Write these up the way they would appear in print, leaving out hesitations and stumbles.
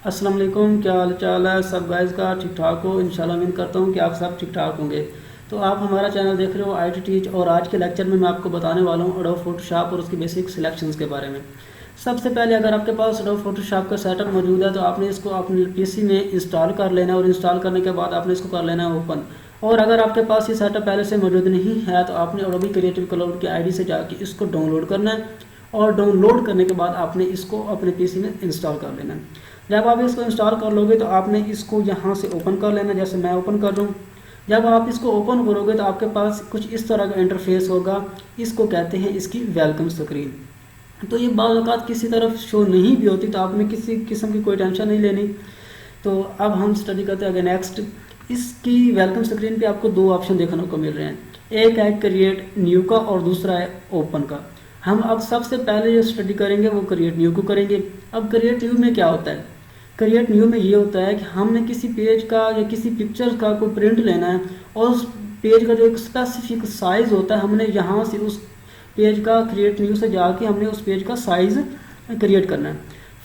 अस्सलाम वालेकुम, क्या हाल चाल है सब गाइस का? ठीक ठाक हो? इंशाल्लाह उम्मीद करता हूँ कि आप सब ठीक ठाक होंगे। तो आप हमारा चैनल देख रहे हो IT टीच, और आज के लेक्चर में मैं आपको बताने वाला हूँ एडोब फोटोशॉप और उसकी बेसिक सिलेक्शंस के बारे में। सबसे पहले अगर आपके पास एडोब फोटोशॉप का सेटअप मौजूद है तो आपने इसको अपने PC में इंस्टॉल कर लेना है, और इंस्टॉल करने के बाद आपने इसको कर लेना है ओपन। और अगर आपके पास ये सेटअप पहले से मौजूद नहीं है तो आपने एडोबी क्रिएटिव क्लाउड की ID से जाके इसको डाउनलोड करना है, और डाउनलोड करने के बाद आपने इसको अपने PC में इंस्टॉल कर लेना है। जब आप इसको इंस्टॉल कर लोगे तो आपने इसको यहाँ से ओपन कर लेना, जैसे मैं ओपन कर रहा हूँ। जब आप इसको ओपन करोगे तो आपके पास कुछ इस तरह का इंटरफेस होगा। इसको कहते हैं इसकी वेलकम स्क्रीन। तो ये बाज़ औक़ात किसी तरफ शो नहीं भी होती, तो आपने किसी किस्म की कोई टेंशन नहीं लेनी। तो अब हम स्टडी करते हैं आगे नेक्स्ट। इसकी वेलकम स्क्रीन पे आपको दो ऑप्शन देखने को मिल रहे हैं, एक है क्रिएट न्यू का और दूसरा है ओपन का। हम अब सबसे पहले जो स्टडी करेंगे वो क्रिएट न्यू को करेंगे। अब क्रिएट न्यू में क्या होता है? क्रिएट न्यू में ये होता है कि हमने किसी पेज का या किसी पिक्चर का कोई प्रिंट लेना है, और उस पेज का जो एक स्पेसिफिक साइज़ होता है, हमने यहाँ से उस पेज का क्रिएट न्यू से जाके हमने उस पेज का साइज़ क्रिएट करना है।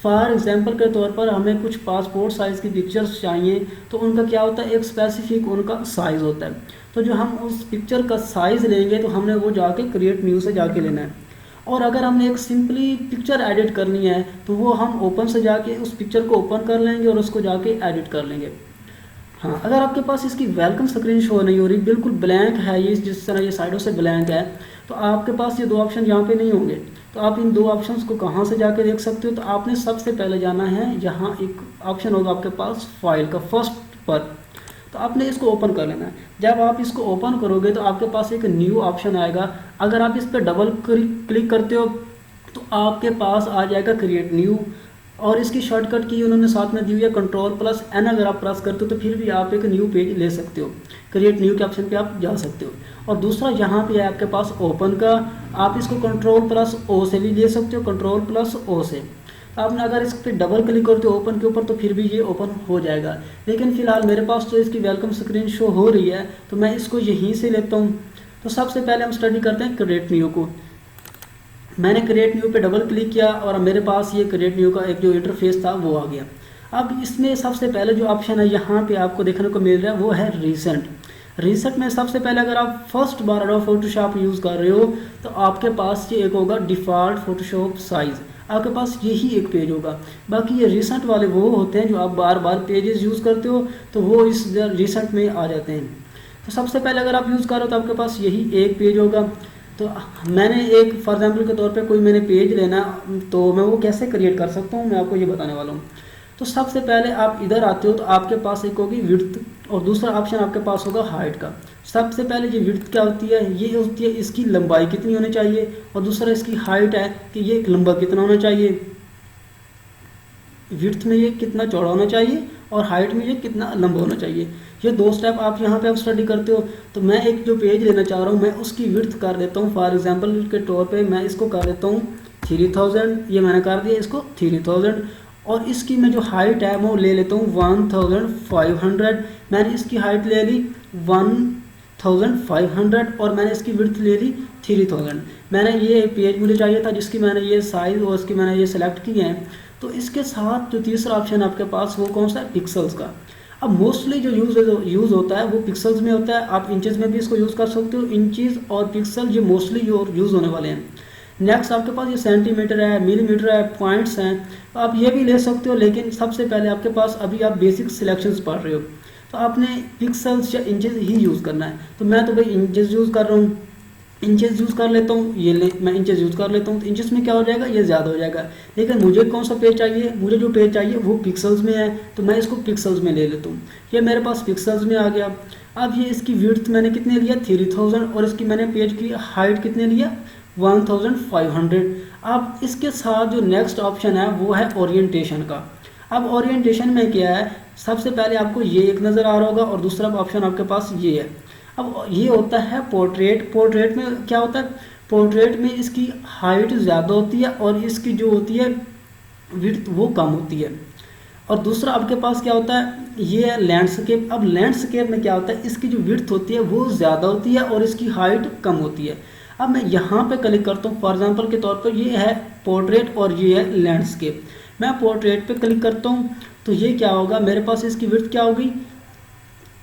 फॉर एग्जांपल के तौर पर हमें कुछ पासपोर्ट साइज़ की पिक्चर्स चाहिए, तो उनका क्या होता है, एक स्पेसिफिक उनका साइज़ होता है। तो जो हम उस पिक्चर का साइज़ लेंगे तो हमने वो जाके क्रिएट न्यू से जाके लेना है। और अगर हमने एक सिंपली पिक्चर एडिट करनी है तो वो हम ओपन से जाके उस पिक्चर को ओपन कर लेंगे और उसको जाके एडिट कर लेंगे। हाँ, अगर आपके पास इसकी वेलकम स्क्रीन शो नहीं हो रही, बिल्कुल ब्लैंक है ये, जिस तरह ये साइडों से ब्लैंक है, तो आपके पास ये दो ऑप्शन यहाँ पे नहीं होंगे। तो आप इन दो ऑप्शंस को कहाँ से जाके देख सकते हो? तो आपने सबसे पहले जाना है, यहाँ एक ऑप्शन होगा आपके पास फाइल का फर्स्ट पर, तो आपने इसको ओपन कर लेना है। जब आप इसको ओपन करोगे तो आपके पास एक न्यू ऑप्शन आएगा। अगर आप इस पर डबल क्लिक करते हो तो आपके पास आ जाएगा क्रिएट न्यू, और इसकी शॉर्टकट की उन्होंने साथ में दी हुई है Ctrl+N। अगर आप प्रेस करते हो तो फिर भी आप एक न्यू पेज ले सकते हो, क्रिएट न्यू के ऑप्शन पे आप जा सकते हो। और दूसरा यहाँ पे है आपके पास ओपन का, आप इसको Ctrl+O से भी ले सकते हो, Ctrl+O से। आपने अगर इस पर डबल क्लिक करते हो ओपन के ऊपर तो फिर भी ये ओपन हो जाएगा। लेकिन फ़िलहाल मेरे पास तो इसकी वेलकम स्क्रीन शो हो रही है, तो मैं इसको यहीं से लेता हूँ। तो सबसे पहले हम स्टडी करते हैं क्रिएट न्यू को। मैंने क्रिएट न्यू पे डबल क्लिक किया और मेरे पास ये क्रिएट न्यू का एक जो इंटरफेस था वो आ गया। अब इसमें सबसे पहले जो ऑप्शन है यहाँ पे आपको देखने को मिल रहा है वो है रिसेंट। रिसेंट में सबसे पहले अगर आप फर्स्ट बार एडोब फोटोशॉप यूज़ कर रहे हो तो आपके पास ये एक होगा डिफ़ॉल्ट फोटोशॉप साइज़, आपके पास यही एक पेज होगा। बाकी ये रिसेंट वाले वो होते हैं जो आप बार बार पेजेस यूज़ करते हो तो वो इस रिसेंट में आ जाते हैं। तो सबसे पहले अगर आप यूज़ कर रहे हो तो आपके पास यही एक पेज होगा। तो मैंने एक फॉर एग्जांपल के तौर पे कोई मैंने पेज लेना, तो मैं वो कैसे क्रिएट कर सकता हूँ मैं आपको ये बताने वाला हूँ। तो सबसे पहले आप इधर आते हो तो आपके पास एक होगी विड्थ, और दूसरा ऑप्शन आपके पास होगा हाइट का। सबसे पहले ये विड्थ क्या होती है, ये होती है इसकी लंबाई कितनी होनी चाहिए, और दूसरा इसकी हाइट है कि ये लंबा कितना होना चाहिए। विड्थ में ये कितना चौड़ा होना चाहिए और हाइट में ये कितना लंबा होना चाहिए। ये दो स्टेप आप यहाँ पे आप स्टडी करते हो। तो मैं एक जो पेज लेना चाह रहा हूँ मैं उसकी विड्थ कर देता हूँ, फॉर एग्जांपल के तौर पे मैं इसको कर देता हूँ 3000। ये मैंने कर दिया इसको 3000, और इसकी मैं जो हाइट है वो ले लेता हूँ 1500। मैंने इसकी हाइट ले ली 1500 और मैंने इसकी विड्थ ले ली 3000। मैंने ये पेज मुझे चाहिए था जिसकी मैंने ये साइज़ और इसकी मैंने ये सेलेक्ट किए हैं। तो इसके साथ जो तीसरा ऑप्शन आपके पास वो कौन सा है, पिक्सल्स का। अब मोस्टली जो यूज़ होता है वो पिक्सल्स में होता है, आप इंचेस में भी इसको यूज़ कर सकते हो। इंचेस और पिक्सल ये मोस्टली यूज़ होने वाले हैं। नेक्स्ट आपके पास ये सेंटीमीटर है, मिलीमीटर है, पॉइंट्स हैं, तो आप ये भी ले सकते हो। लेकिन सबसे पहले आपके पास अभी आप बेसिक सिलेक्शंस पढ़ रहे हो तो आपने पिक्सल्स या इंचेस ही यूज़ करना है। तो मैं तो भाई इंचेस यूज़ कर रहा हूँ, इंचेस यूज़ कर लेता हूँ। मैं इंचेस यूज़ कर लेता हूँ। तो इंचेस में क्या हो जाएगा, ये ज़्यादा हो जाएगा। लेकिन मुझे कौन सा पेज चाहिए, मुझे जो पेज चाहिए वो पिक्सल्स में है, तो मैं इसको पिक्सल्स में ले लेता हूँ। ये मेरे पास पिक्सल्स में आ गया। अब ये इसकी विड्थ मैंने कितने लिया 3000, और इसकी मैंने पेज की हाइट कितने लिया 1500। अब इसके साथ जो नेक्स्ट ऑप्शन है वो है ओरिएंटेशन का। अब ओरिएंटेशन में क्या है, सबसे पहले आपको ये एक नज़र आ रहा होगा और दूसरा ऑप्शन आपके पास ये है। अब ये होता है पोर्ट्रेट। पोर्ट्रेट में क्या होता है, पोर्ट्रेट में इसकी हाइट ज़्यादा होती है और इसकी जो होती है विड्थ वो कम होती है। और दूसरा आपके पास क्या होता है, ये है लैंडस्केप। अब लैंडस्केप में क्या होता है, इसकी जो विड्थ होती है वो ज़्यादा होती है और इसकी हाइट कम होती है। अब मैं यहाँ पे क्लिक करता हूँ, फॉर एग्जांपल के तौर पर ये है पोर्ट्रेट और ये है लैंडस्केप। मैं पोर्ट्रेट पे क्लिक करता हूँ तो ये क्या होगा, मेरे पास इसकी विड्थ क्या होगी,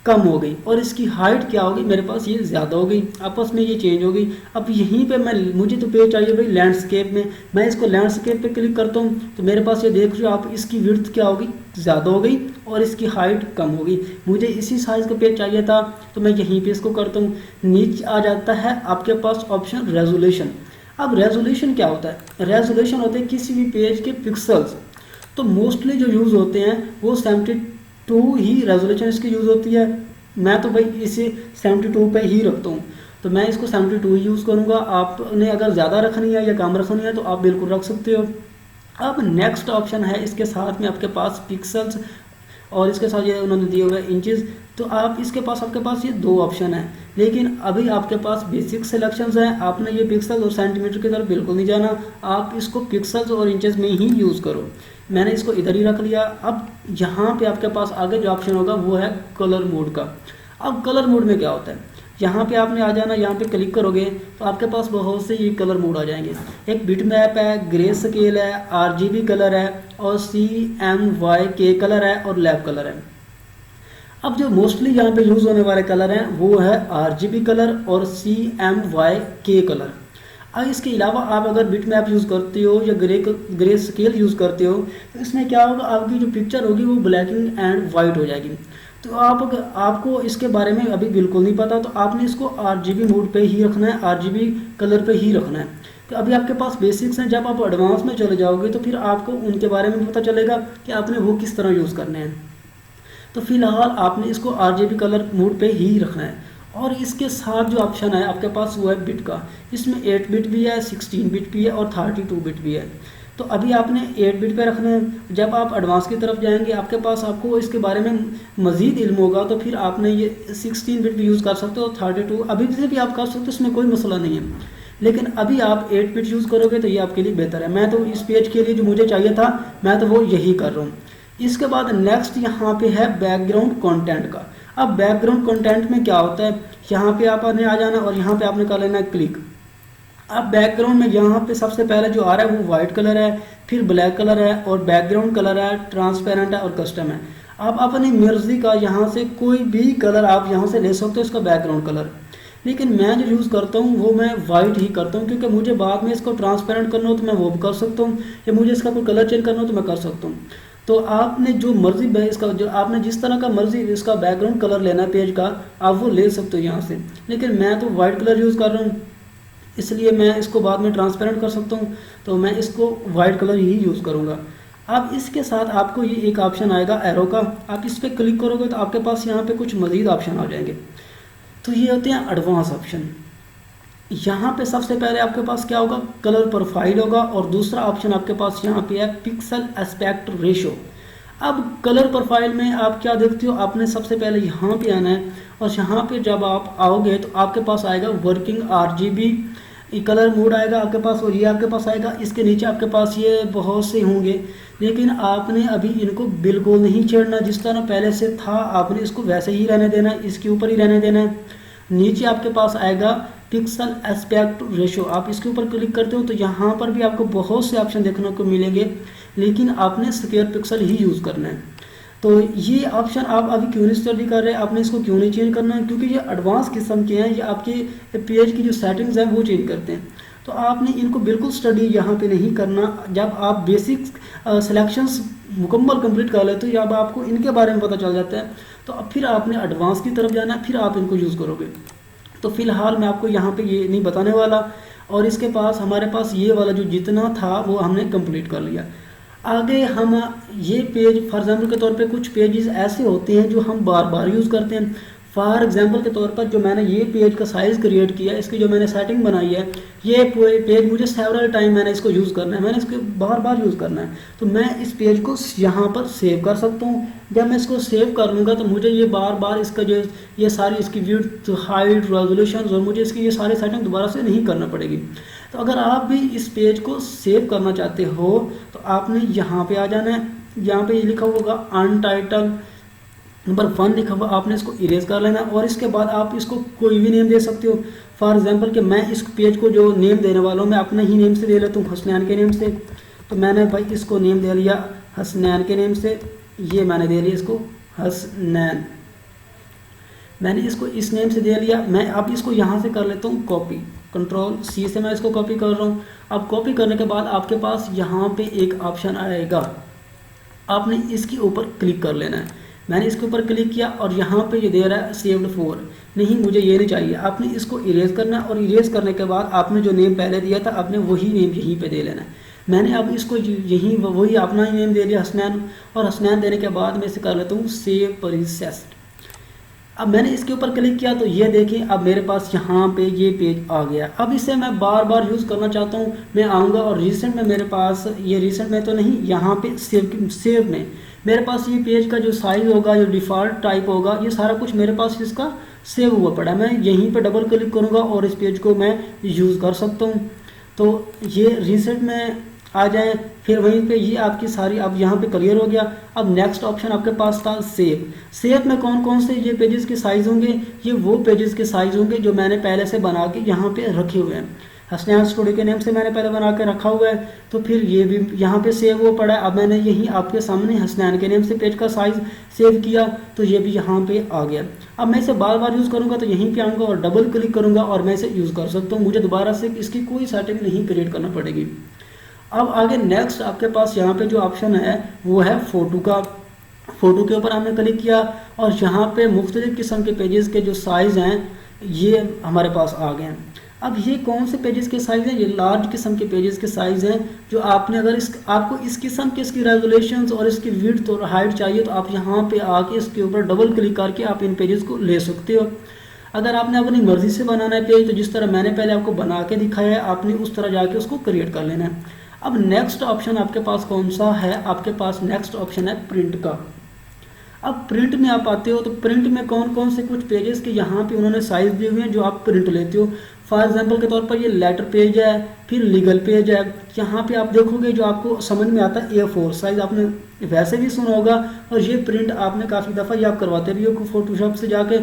कम हो गई, और इसकी हाइट क्या होगी, मेरे पास ये ज़्यादा हो गई, आपस में ये चेंज हो गई। अब यहीं पे मुझे तो पेज चाहिए भाई लैंडस्केप में, मैं इसको लैंडस्केप पे क्लिक करता हूँ तो मेरे पास ये देख रहे हो आप, इसकी विड्थ क्या होगी, ज़्यादा हो गई, और इसकी हाइट कम हो गई। मुझे इसी साइज़ का पेज चाहिए था तो मैं यहीं पर इसको करता हूँ। नीचे आ जाता है आपके पास ऑप्शन रेजोल्यूशन। अब रेजोल्यूशन क्या होता है, रेजोल्यूशन होते हैं किसी भी पेज के पिक्सल्स। तो मोस्टली जो यूज़ होते हैं वो 72 ही रेजोल्यूशन इसकी यूज़ होती है। मैं तो भाई इसे 72 पे ही रखता हूँ, तो मैं इसको 72 ही यूज़ करूँगा। आपने अगर ज़्यादा रखनी है या कम रखनी है तो आप बिल्कुल रख सकते हो। अब नेक्स्ट ऑप्शन है, इसके साथ में आपके पास पिक्सल्स और इसके साथ ये उन्होंने दिए हुए इंचेस। तो आप इसके पास आपके पास ये दो ऑप्शन है, लेकिन अभी आपके पास बेसिक सिलेक्शंस हैं। आपने ये पिक्सल और सेंटीमीटर की तरफ बिल्कुल नहीं जाना, आप इसको पिक्सल्स और इंचेस में ही यूज़ करो। मैंने इसको इधर ही रख लिया। अब यहाँ पे आपके पास आगे जो ऑप्शन होगा वो है कलर मोड का। अब कलर मोड में क्या होता है, यहाँ पे आपने आ जाना, यहाँ पे क्लिक करोगे तो आपके पास बहुत से ये कलर मोड आ जाएंगे। एक बिट मैप है, ग्रे स्केल है, RGB कलर है, और CMYK कलर है, और लैब कलर है। अब जो मोस्टली यहाँ पे यूज़ होने वाले कलर हैं वो है RGB कलर और CMYK कलर। अब इसके अलावा आप अगर बिट मैप यूज़ करते हो या ग्रे स्केल यूज़ करते हो तो इसमें क्या होगा, आपकी जो पिक्चर होगी वो ब्लैकिंग एंड वाइट हो जाएगी। तो आपको इसके बारे में अभी बिल्कुल नहीं पता, तो आपने इसको RGB मोड पे ही रखना है, RGB कलर पे ही रखना है। तो अभी आपके पास बेसिक्स हैं, जब आप एडवांस में चले जाओगे तो फिर आपको उनके बारे में पता चलेगा कि आपने वो किस तरह यूज़ करने हैं। तो फिलहाल आपने इसको RGB कलर मोड पे ही रखना है। और इसके साथ जो ऑप्शन है आपके पास वो है बिट का। इसमें 8 बिट भी है, 16 बिट भी है, और 32 बिट भी है। तो अभी आपने 8 बिट पे रखना है। जब आप एडवांस की तरफ जाएंगे आपके पास आपको इसके बारे में मज़ीद इल्म होगा तो फिर आपने ये 16 बिट भी यूज़ कर सकते हो, और 32 अभी से भी आप कर सकते हो, इसमें कोई मसला नहीं है। लेकिन अभी आप 8 बिट यूज़ करोगे तो ये आपके लिए बेहतर है। मैं तो इस पेज के लिए जो मुझे चाहिए था मैं तो वो यही कर रहा हूँ। इसके बाद नेक्स्ट यहाँ पे है बैकग्राउंड कंटेंट का। अब बैकग्राउंड कंटेंट में क्या होता है, यहाँ पे आपने आ जाना और यहाँ पे आपने कर लेना क्लिक। अब बैकग्राउंड में यहाँ पे सबसे पहले जो आ रहा है वो वाइट कलर है, फिर ब्लैक कलर है, और बैकग्राउंड कलर है, ट्रांसपेरेंट है, और कस्टम है। आप अपनी मर्जी का यहाँ से कोई भी कलर आप यहाँ से ले सकते हो इसका बैकग्राउंड कलर। लेकिन मैं जो यूज़ करता हूँ वो मैं वाइट ही करता हूँ, क्योंकि मुझे बाद में इसको ट्रांसपेरेंट करना हो तो मैं वो भी कर सकता हूँ, या मुझे इसका कोई कलर चेंज करना हो तो मैं कर सकता हूँ। तो आपने जो मर्जी इसका जो आपने जिस तरह का मर्जी इसका बैकग्राउंड कलर लेना है पेज का, आप वो ले सकते हो यहाँ से। लेकिन मैं तो वाइट कलर यूज़ कर रहा हूँ, इसलिए मैं इसको बाद में ट्रांसपेरेंट कर सकता हूँ, तो मैं इसको वाइट कलर ही यूज़ करूँगा। अब इसके साथ आपको ये एक ऑप्शन आएगा एरो का, आप इस पर क्लिक करोगे तो आपके पास यहाँ पे कुछ मज़ीद ऑप्शन आ जाएंगे। तो ये होते हैं एडवांस ऑप्शन। यहाँ पे सबसे पहले आपके पास क्या होगा, कलर प्रोफाइल होगा, और दूसरा ऑप्शन आपके पास यहाँ पे है पिक्सल एस्पेक्ट रेशो। अब कलर प्रोफाइल में आप क्या देखते हो, आपने सबसे पहले यहाँ पे आना है, और यहाँ पे जब आप आओगे तो आपके पास आएगा वर्किंग RGB कलर मोड आएगा आपके पास, और ये आपके पास आएगा। इसके नीचे आपके पास ये बहुत से होंगे, लेकिन आपने अभी इनको बिल्कुल नहीं छेड़ना, जिस तरह पहले से था आपने इसको वैसे ही रहने देना है, इसके ऊपर ही रहने देना है। नीचे आपके पास आएगा पिक्सल एस्पेक्ट रेशो, आप इसके ऊपर क्लिक करते हो तो यहाँ पर भी आपको बहुत से ऑप्शन देखने को मिलेंगे, लेकिन आपने स्क्वायर पिक्सल ही यूज़ करना है। तो ये ऑप्शन आप अभी क्यों नहीं स्टडी कर रहे हैं, आपने इसको क्यों नहीं चेंज करना है, क्योंकि ये एडवांस किस्म के हैं, ये आपके पेज की जो सेटिंग्स हैं वो चेंज करते हैं। तो आपने इनको बिल्कुल स्टडी यहाँ पे नहीं करना। जब आप बेसिक सिलेक्शंस मुकम्मल कंप्लीट कर लेते हो, जब आपको इनके बारे में पता चल जाता है, तो अब फिर आपने एडवांस की तरफ जाना है, फिर आप इनको यूज़ करोगे। तो फिलहाल मैं आपको यहाँ पे ये नहीं बताने वाला, और इसके पास हमारे पास ये वाला जो जितना था वो हमने कंप्लीट कर लिया। आगे हम ये पेज फॉर एग्जाम्पल के तौर पे कुछ पेजेस ऐसे होते हैं जो हम बार बार यूज़ करते हैं। फॉर एग्जांपल के तौर पर जो मैंने ये पेज का साइज़ क्रिएट किया, इसकी जो मैंने सेटिंग बनाई है, ये पेज मुझे सेवरल टाइम मैंने इसको यूज़ करना है, मैंने इसको बार बार यूज़ करना है। तो मैं इस पेज को यहाँ पर सेव कर सकता हूँ। जब मैं इसको सेव कर लूँगा तो मुझे ये बार बार इसका जो ये सारी इसकी विड्थ, हाइट, रेजोल्यूशन और मुझे इसकी ये सारी सेटिंग दोबारा से नहीं करना पड़ेगी। तो अगर आप भी इस पेज को सेव करना चाहते हो तो आपने यहाँ पे आ जाना है। यहाँ पे ये लिखा होगा अनटाइटल नंबर 1 लिखा हुआ, आपने इसको इरेज कर लेना, और इसके बाद आप इसको कोई भी नेम दे सकते हो। फॉर एग्जांपल कि मैं इस पेज को जो नेम देने वाला हूँ मैं अपने ही नेम से दे लेता हूँ, हसनैन के नेम से। तो मैंने भाई इसको नेम दे लिया हसनैन के नेम से। ये मैंने दे लिया इसको हसनैन, मैंने इसको इस नेम से दे लिया। मैं अब इसको यहाँ से कर लेता हूँ कॉपी, कंट्रोल सी से मैं इसको कॉपी कर रहा हूँ। अब कॉपी करने के बाद आपके पास यहाँ पे एक ऑप्शन आएगा, आपने इसके ऊपर क्लिक कर लेना है। मैंने इसके ऊपर क्लिक किया और यहाँ पे ये दे रहा है सेव्ड फॉर, नहीं मुझे ये नहीं चाहिए। आपने इसको इरेज करना है और इरेज करने के बाद आपने जो नेम पहले दिया था आपने वही नेम यहीं पे दे लेना है। मैंने अब इसको यहीं वही अपना ही नेम दे दिया हसनैन, और हसनैन देने के बाद मैं इसे कर लेता हूँ सेव प्रोसेस्ड। अब मैंने इसके ऊपर क्लिक किया तो ये देखिए अब मेरे पास यहाँ पे ये पेज आ गया। अब इसे मैं बार बार यूज़ करना चाहता हूँ, मैं आऊँगा और रिसेंट में मेरे पास ये रिसेंट में तो नहीं, यहाँ पे सेव में मेरे पास ये पेज का जो साइज़ होगा, जो डिफ़ॉल्ट टाइप होगा, ये सारा कुछ मेरे पास इसका सेव हुआ पड़ा है। मैं यहीं पे डबल क्लिक करूँगा और इस पेज को मैं यूज़ कर सकता हूँ। तो ये रिसेंट में आ जाए, फिर वहीं पे ये आपकी सारी अब यहाँ पे क्लियर हो गया। अब नेक्स्ट ऑप्शन आपके पास था सेव। सेव में कौन कौन से ये पेजेस के साइज़ होंगे, ये वो पेजेस के साइज़ होंगे जो मैंने पहले से बना के यहाँ पे रखे हुए हैं। हसनैन स्टूडियो के नेम से मैंने पहले बना के रखा हुआ है, तो फिर ये भी यहाँ पे सेव हो पड़ा है। अब मैंने यही आपके सामने हसनैन के नेम से पेज का साइज़ सेव किया तो ये भी यहाँ पे आ गया। अब मैं इसे बार बार यूज़ करूँगा तो यहीं पे आऊँगा और डबल क्लिक करूँगा और मैं इसे यूज़ कर सकता हूँ, मुझे दोबारा से इसकी कोई सेटिंग नहीं क्रिएट करना पड़ेगी। अब आगे नेक्स्ट आपके पास यहाँ पे जो ऑप्शन है वो है फ़ोटो का। फ़ोटो के ऊपर हमने क्लिक किया और यहाँ पे मुख्तलिफ़ किस्म के पेजेस के जो साइज़ हैं ये हमारे पास आ गए हैं। अब ये कौन से पेजेस के साइज़ हैं, ये लार्ज किस्म के पेजेस के साइज़ हैं जो आपने अगर आपको इस किस्म के इसकी रेजोल्यूशंस और इसकी विड्थ और हाइट चाहिए तो आप यहाँ पे आके इसके ऊपर डबल क्लिक करके आप इन पेजेस को ले सकते हो। अगर आपने अपनी मर्ज़ी से बनाना है पेज तो जिस तरह मैंने पहले आपको बना के दिखाया है आपने उस तरह जाके उसको क्रिएट कर लेना है। अब नेक्स्ट ऑप्शन आपके पास कौन सा है, आपके पास नेक्स्ट ऑप्शन है प्रिंट का। अब प्रिंट में आप आते हो तो प्रिंट में कौन कौन से कुछ पेजेस के यहाँ पे उन्होंने साइज़ दिए हुए हैं जो आप प्रिंट लेते हो। फॉर एग्जांपल के तौर पर ये लेटर पेज है, फिर लीगल पेज है। यहाँ पे आप देखोगे जो आपको समझ में आता है A4 साइज़, आपने वैसे भी सुना होगा और ये प्रिंट आपने काफ़ी दफ़ा ये आप करवाते भी हो फोटोशॉप से जाके।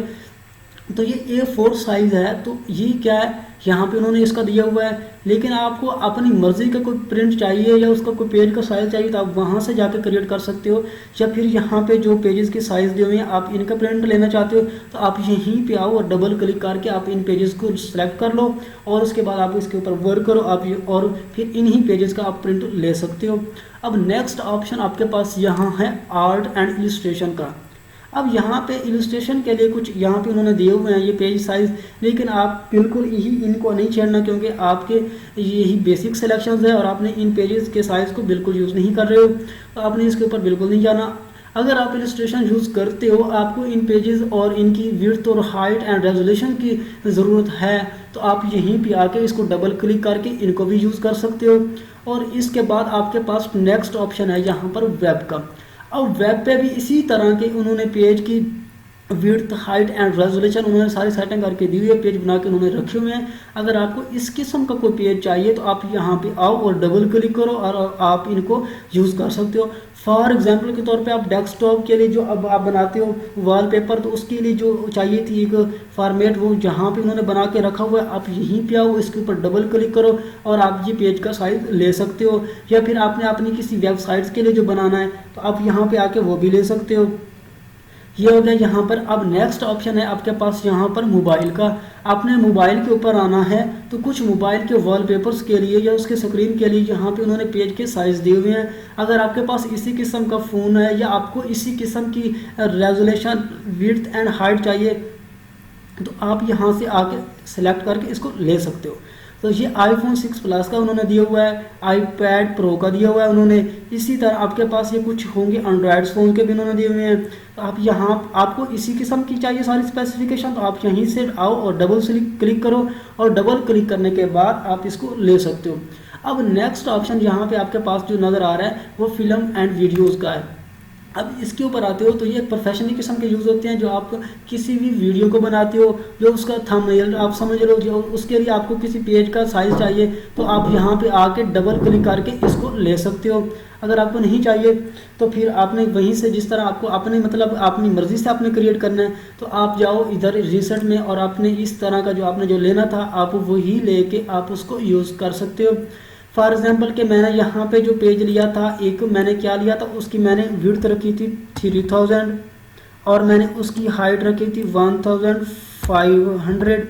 तो ये A4 साइज़ है, तो ये क्या है यहाँ पे उन्होंने इसका दिया हुआ है। लेकिन आपको अपनी मर्ज़ी का कोई प्रिंट चाहिए या उसका कोई पेज का साइज़ चाहिए तो आप वहाँ से जाकर क्रिएट कर सकते हो। या फिर यहाँ पे जो पेजेस के साइज़ दिए हुए हैं आप इनका प्रिंट लेना चाहते हो तो आप यहीं पे आओ और डबल क्लिक करके आप इन पेजेस को सिलेक्ट कर लो और उसके बाद आप इसके ऊपर वर्क करो आप और फिर इन्हीं पेजेस का आप प्रिंट ले सकते हो। अब नेक्स्ट ऑप्शन आपके पास यहाँ है आर्ट एंड इलस्ट्रेशन का। अब यहाँ पे इलस्ट्रेशन के लिए कुछ यहाँ पे उन्होंने दिए हुए हैं ये पेज साइज़, लेकिन आप बिल्कुल ही इनको नहीं छेड़ना क्योंकि आपके यही बेसिक सिलेक्शंस है और आपने इन पेजेस के साइज़ को बिल्कुल यूज़ नहीं कर रहे हो तो आपने इसके ऊपर बिल्कुल नहीं जाना। अगर आप इलस्ट्रेशन यूज़ करते हो आपको इन पेजेस और इनकी विड्थ और हाइट एंड रेजोल्यूशन की ज़रूरत है तो आप यहीं पे आके इसको डबल क्लिक करके इनको भी यूज़ कर सकते हो। और इसके बाद आपके पास नेक्स्ट ऑप्शन है यहाँ पर वेब का। अब वेब पे भी इसी तरह के उन्होंने पेज की विड्थ हाइट एंड रेजोल्यूशन उन्होंने सारी सेटिंग करके दी हुई है, पेज बना के उन्होंने रखे हुए हैं। अगर आपको इस किस्म का कोई पेज चाहिए तो आप यहाँ पे आओ और डबल क्लिक करो और आप इनको यूज़ कर सकते हो। फॉर एग्जांपल के तौर पे आप डेस्कटॉप के लिए जो अब आप बनाते हो वॉलपेपर तो उसके लिए जो चाहिए थी एक फॉर्मेट वो जहाँ पे उन्होंने बना के रखा हुआ है आप यहीं पे आओ इसके ऊपर डबल क्लिक करो और आप ये पेज का साइज़ ले सकते हो। या फिर आपने अपनी किसी वेबसाइट्स के लिए जो बनाना है तो आप यहाँ पे आके वो भी ले सकते हो। ये हो गया यहाँ पर। अब नेक्स्ट ऑप्शन है आपके पास यहाँ पर मोबाइल का। आपने मोबाइल के ऊपर आना है तो कुछ मोबाइल के वॉलपेपर्स के लिए या उसके स्क्रीन के लिए यहाँ पे उन्होंने पेज के साइज़ दिए हुए हैं। अगर आपके पास इसी किस्म का फ़ोन है या आपको इसी किस्म की रेजोल्यूशन विड्थ एंड हाइट चाहिए तो आप यहाँ से आके सेलेक्ट करके इसको ले सकते हो। तो ये iPhone 6 प्लस का उन्होंने दिया हुआ है, iPad Pro का दिया हुआ है उन्होंने। इसी तरह आपके पास ये कुछ होंगे एंड्रॉयड फ़ोन के भी उन्होंने दिए हुए हैं। तो आप यहाँ आपको इसी किस्म की चाहिए सारी स्पेसिफिकेशन तो आप यहीं से आओ और डबल क्लिक करो और डबल क्लिक करने के बाद आप इसको ले सकते हो। अब नेक्स्ट ऑप्शन यहाँ पे आपके पास जो नज़र आ रहा है वो फिल्म एंड वीडियोज़ का है। अब इसके ऊपर आते हो तो ये प्रोफेशनल किस्म के यूज़ होते हैं जो आप किसी भी वीडियो को बनाते हो जो उसका थंबनेल आप समझ लो, जो उसके लिए आपको किसी पेज का साइज़ चाहिए तो आप यहाँ पे आके डबल क्लिक करके इसको ले सकते हो। अगर आपको नहीं चाहिए तो फिर आपने वहीं से जिस तरह आपको अपने मतलब अपनी मर्ज़ी से आपने क्रिएट करना है तो आप जाओ इधर रिसेंट में और आपने इस तरह का जो आपने जो लेना था आप वही लेके आप उसको यूज़ कर सकते हो। फॉर एग्जांपल कि मैंने यहाँ पे जो पेज लिया था, एक मैंने क्या लिया था, उसकी मैंने विड्थ रखी थी 3000 और मैंने उसकी हाइट रखी थी 1500।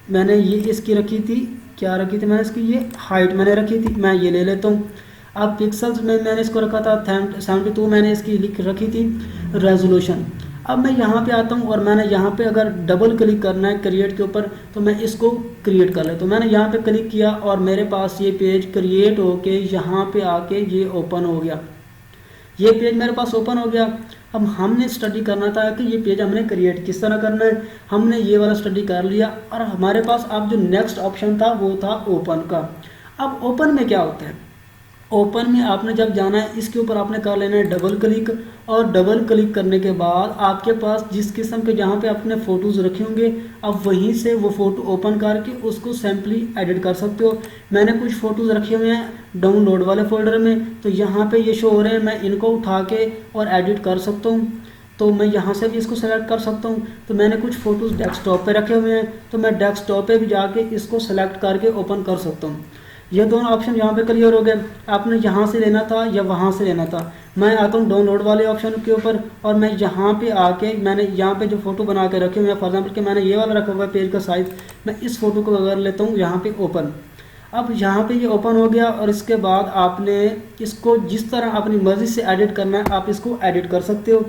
मैंने ये इसकी रखी थी, क्या रखी थी मैंने इसकी, ये हाइट मैंने रखी थी, मैं ये ले लेता हूँ। अब पिक्सल्स में मैंने इसको रखा था 72, मैंने इसकी लिख रखी थी रेजोल्यूशन। अब मैं यहाँ पे आता हूँ और मैंने यहाँ पे अगर डबल क्लिक करना है क्रिएट के ऊपर तो मैं इसको क्रिएट कर लेता हूँ। मैंने यहाँ पे क्लिक किया और मेरे पास ये पेज क्रिएट होके यहाँ पे आके ये ओपन हो गया। ये पेज मेरे पास ओपन हो गया। अब हमने स्टडी करना था कि ये पेज हमने क्रिएट किस तरह करना है। हमने ये वाला स्टडी कर लिया और हमारे पास अब जो नेक्स्ट ऑप्शन था वो था ओपन का। अब ओपन में क्या होता है, ओपन में आपने जब जाना है इसके ऊपर आपने कर लेना है डबल क्लिक, और डबल क्लिक करने के बाद आपके पास जिस किस्म के जहाँ पे आपने फ़ोटोज़ रखे होंगे अब वहीं से वो फ़ोटो ओपन करके उसको सिंपली एडिट कर सकते हो। मैंने कुछ फ़ोटोज़ रखे हुए हैं डाउनलोड वाले फोल्डर में, तो यहाँ पे ये शो हो रहे हैं, मैं इनको उठा के और एडिट कर सकता हूँ। तो मैं यहाँ से भी इसको सेलेक्ट कर सकता हूँ। तो मैंने कुछ फ़ोटोज़ डेस्कटॉप पे रखे हुए हैं, तो मैं डेस्कटॉप पे भी जाके इसको सेलेक्ट करके ओपन कर सकता हूँ। ये दोनों ऑप्शन यहाँ पे क्लियर हो गए। आपने यहाँ से लेना था या वहाँ से लेना था। मैं आता हूँ डाउनलोड वाले ऑप्शन के ऊपर और मैं यहाँ पे आके मैंने यहाँ पे जो फ़ोटो बना के रखे हुए हैं, फॉर एग्जाम्पल कि मैंने ये वाला रखा हुआ है पेज का साइज़, मैं इस फ़ोटो को अगर लेता हूँ यहाँ पे ओपन। अब यहाँ पे ये ओपन हो गया और इसके बाद आपने इसको जिस तरह अपनी मर्ज़ी से एडिट करना है आप इसको एडिट कर सकते हो।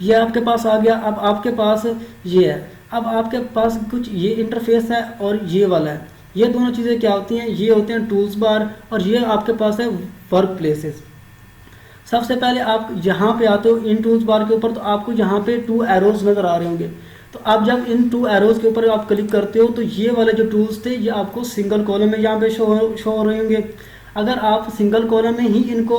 ये आपके पास आ गया। अब आपके पास ये है, अब आपके पास कुछ ये इंटरफेस है और ये वाला है। ये दोनों चीज़ें क्या होती हैं, ये होते हैं टूल्स बार और ये आपके पास है वर्क प्लेसेस। सबसे पहले आप यहाँ पे आते हो इन टूल्स बार के ऊपर, तो आपको यहाँ पे 2 एरोज नज़र आ रहे होंगे। तो आप जब इन 2 एरोज के ऊपर आप क्लिक करते हो तो ये वाले जो टूल्स थे ये आपको सिंगल कॉलम में यहाँ पे शो हो रहे होंगे। अगर आप सिंगल कॉलम में ही इनको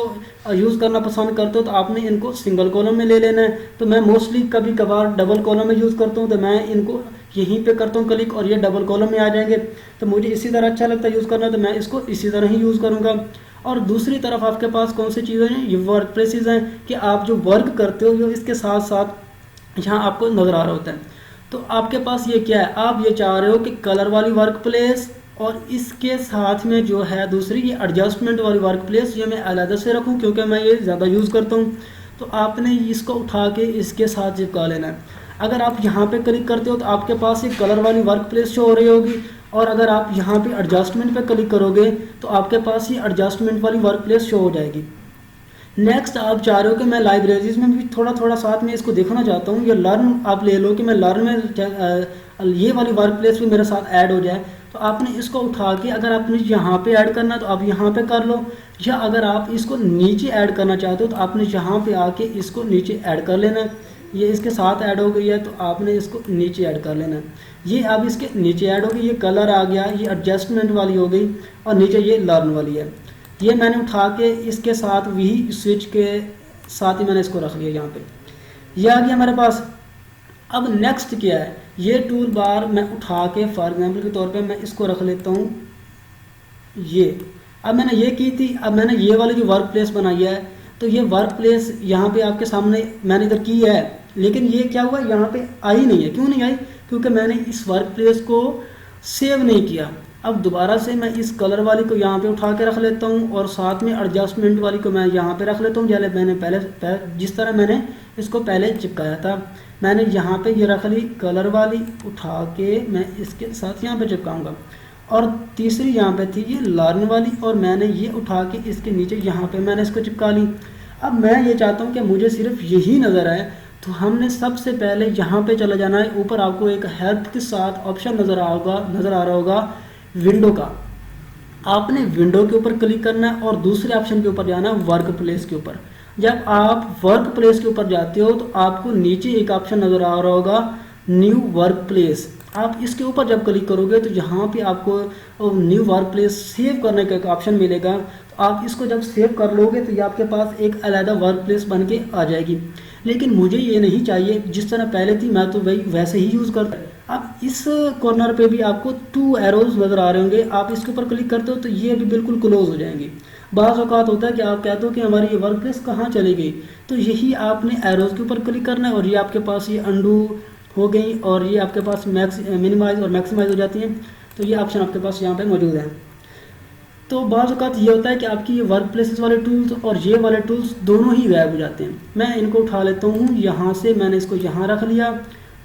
यूज़ करना पसंद करते हो तो आपने इनको सिंगल कॉलम में ले लेना है। तो मैं मोस्टली कभी कभार डबल कॉलम में यूज़ करता हूँ, तो मैं इनको यहीं पे करता हूँ क्लिक और ये डबल कॉलम में आ जाएंगे। तो मुझे इसी तरह अच्छा लगता है यूज़ करना, तो मैं इसको इसी तरह ही यूज़ करूँगा। और दूसरी तरफ आपके पास कौन सी चीज़ें हैं, ये वर्क प्लेसेस हैं कि आप जो वर्क करते हो जो इसके साथ साथ यहाँ आपको नज़र आ रहा होता है। तो आपके पास ये क्या है, आप ये चाह रहे हो कि कलर वाली वर्क प्लेस और इसके साथ में जो है दूसरी ये एडजस्टमेंट वाली वर्क प्लेस, ये मैं अलग से रखूँ क्योंकि मैं ये ज़्यादा यूज़ करता हूँ। तो आपने इसको उठा के इसके साथ चिपका लेना है। अगर आप यहाँ पे क्लिक करते हो तो आपके पास ये कलर वाली वर्क प्लेस शो हो रही होगी, और अगर आप यहाँ पे एडजस्टमेंट पे क्लिक करोगे तो आपके पास ये एडजस्टमेंट वाली वर्क प्लेस शो हो जाएगी। नेक्स्ट आप चाह रहे हो कि मैं लाइब्रेरीज में भी थोड़ा थोड़ा साथ में इसको देखना चाहता हूँ, ये लर्न आप ले लो कि मैं लर्न में ये वाली वर्क प्लेस भी मेरे साथ ऐड हो जाए। तो आपने इसको उठा के अगर आपने यहाँ पे ऐड करना है तो आप यहाँ पे कर लो, या अगर आप इसको नीचे ऐड करना चाहते हो तो आपने यहाँ पे आके इसको नीचे ऐड कर लेना है। ये इसके साथ ऐड हो गई है तो आपने इसको नीचे ऐड कर लेना है। ये अब इसके नीचे ऐड हो गई, ये कलर आ गया, ये एडजस्टमेंट वाली हो गई और नीचे ये लर्न वाली है। ये मैंने उठा के इसके साथ वही स्विच के साथ ही मैंने इसको रख लिया यहाँ पे, ये आ गया मेरे पास। अब नेक्स्ट क्या है, ये टूल बार मैं उठा के फॉर एग्जांपल के तौर पे मैं इसको रख लेता हूँ ये। अब मैंने ये की थी, अब मैंने ये वाली जो वर्क प्लेस बनाई है तो ये वर्क प्लेस यहाँ पे आपके सामने मैंने इधर की है, लेकिन ये क्या हुआ यहाँ पे आई नहीं है। क्यों नहीं आई, क्योंकि मैंने इस वर्क प्लेस को सेव नहीं किया। अब दोबारा से मैं इस कलर वाली को यहाँ पे उठा के रख लेता हूँ और साथ में एडजस्टमेंट वाली को मैं यहाँ पे रख लेता हूँ। जैसे मैंने पहले जिस तरह मैंने इसको पहले चिपकाया था, मैंने यहाँ पे ये रख ली कलर वाली, उठा के मैं इसके साथ यहाँ पे चिपकाऊँगा। और तीसरी यहाँ पे थी ये लर्न वाली, और मैंने ये उठा के इसके नीचे यहाँ पे मैंने इसको चिपका ली। अब मैं ये चाहता हूँ कि मुझे सिर्फ यही नज़र आए, तो हमने सबसे पहले यहाँ पे चला जाना है। ऊपर आपको एक हेल्प के साथ ऑप्शन नज़र आ रहा होगा विंडो का। आपने विंडो के ऊपर क्लिक करना है और दूसरे ऑप्शन के ऊपर जाना है वर्क प्लेस के ऊपर। जब आप वर्क प्लेस के ऊपर जाते हो तो आपको नीचे एक ऑप्शन नज़र आ रहा होगा न्यू वर्क प्लेस। आप इसके ऊपर जब क्लिक करोगे तो यहाँ पे आपको न्यू वर्क प्लेस सेव करने का एक ऑप्शन मिलेगा। तो आप इसको जब सेव कर लोगे तो ये आपके पास एक अलग वर्क प्लेस बन के आ जाएगी। लेकिन मुझे ये नहीं चाहिए जिस तरह पहले थी, मैं तो वही वैसे ही यूज़ करता। अब इस कॉर्नर पे भी आपको 2 एरोज नज़र आ रहे होंगे, आप इसके ऊपर क्लिक करते हो तो ये भी बिल्कुल क्लोज हो जाएंगी। बाज़ औक़ात होता है कि आप कहते हो कि हमारी ये वर्क प्लेस कहाँ चली गई, तो यही आपने एरोज के ऊपर क्लिक करना है और ये आपके पास ये अंडू हो गई और ये आपके पास मिनिमाइज़ और मैक्सिमाइज़ हो जाती हैं। तो ये ऑप्शन आपके पास यहाँ पे मौजूद है। तो बाज़ औक़ात ये होता है कि आपकी ये वर्क प्लेसेस वाले टूल्स और ये वाले टूल्स दोनों ही गायब हो जाते हैं। मैं इनको उठा लेता हूँ यहाँ से, मैंने इसको यहाँ रख लिया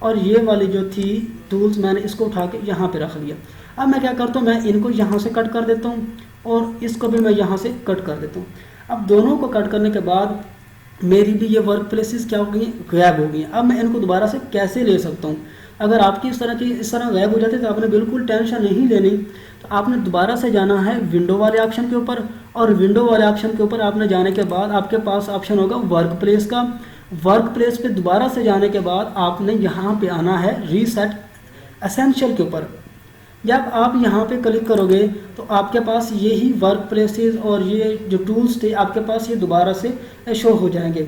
और ये वाली जो थी टूल्स मैंने इसको उठा के यहाँ पे रख लिया। अब मैं क्या करता हूँ, मैं इनको यहाँ से कट कर देता हूँ और इसको भी मैं यहाँ से कट कर देता हूँ। अब दोनों को कट करने के बाद मेरी भी ये वर्क प्लेसेस क्या हो गई, गायब हो गई। अब मैं इनको दोबारा से कैसे ले सकता हूँ? अगर आपकी इस तरह गायब हो जाती है तो आपने बिल्कुल टेंशन नहीं लेनी। तो आपने दोबारा से जाना है विंडो वाले ऑप्शन के ऊपर, और विंडो वाले ऑप्शन के ऊपर आपने जाने के बाद आपके पास ऑप्शन होगा वर्क प्लेस का। वर्क प्लेस पे दोबारा से जाने के बाद आपने यहाँ पे आना है रीसेट एसेंशियल के ऊपर। जब आप यहाँ पे क्लिक करोगे तो आपके पास यही वर्क प्लेसेस और ये जो टूल्स थे आपके पास ये दोबारा से शो हो जाएंगे।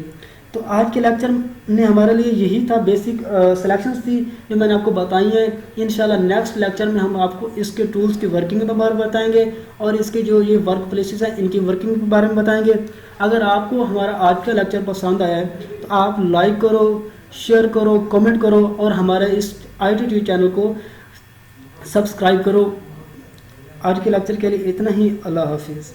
तो आज के लेक्चर में हमारे लिए यही था, बेसिक सिलेक्शंस थी जो मैंने आपको बताई हैं। इंशाल्लाह नेक्स्ट लेक्चर में हम आपको इसके टूल्स की वर्किंग के बारे में बताएंगे और इसके जो ये वर्क प्लेसेस हैं इनकी वर्किंग के बारे में बताएंगे। अगर आपको हमारा आज का लेक्चर पसंद आया है तो आप लाइक करो, शेयर करो, कमेंट करो और हमारे इस ITT चैनल को सब्सक्राइब करो। आज के लेक्चर के लिए इतना ही। अल्लाह हाफिज़।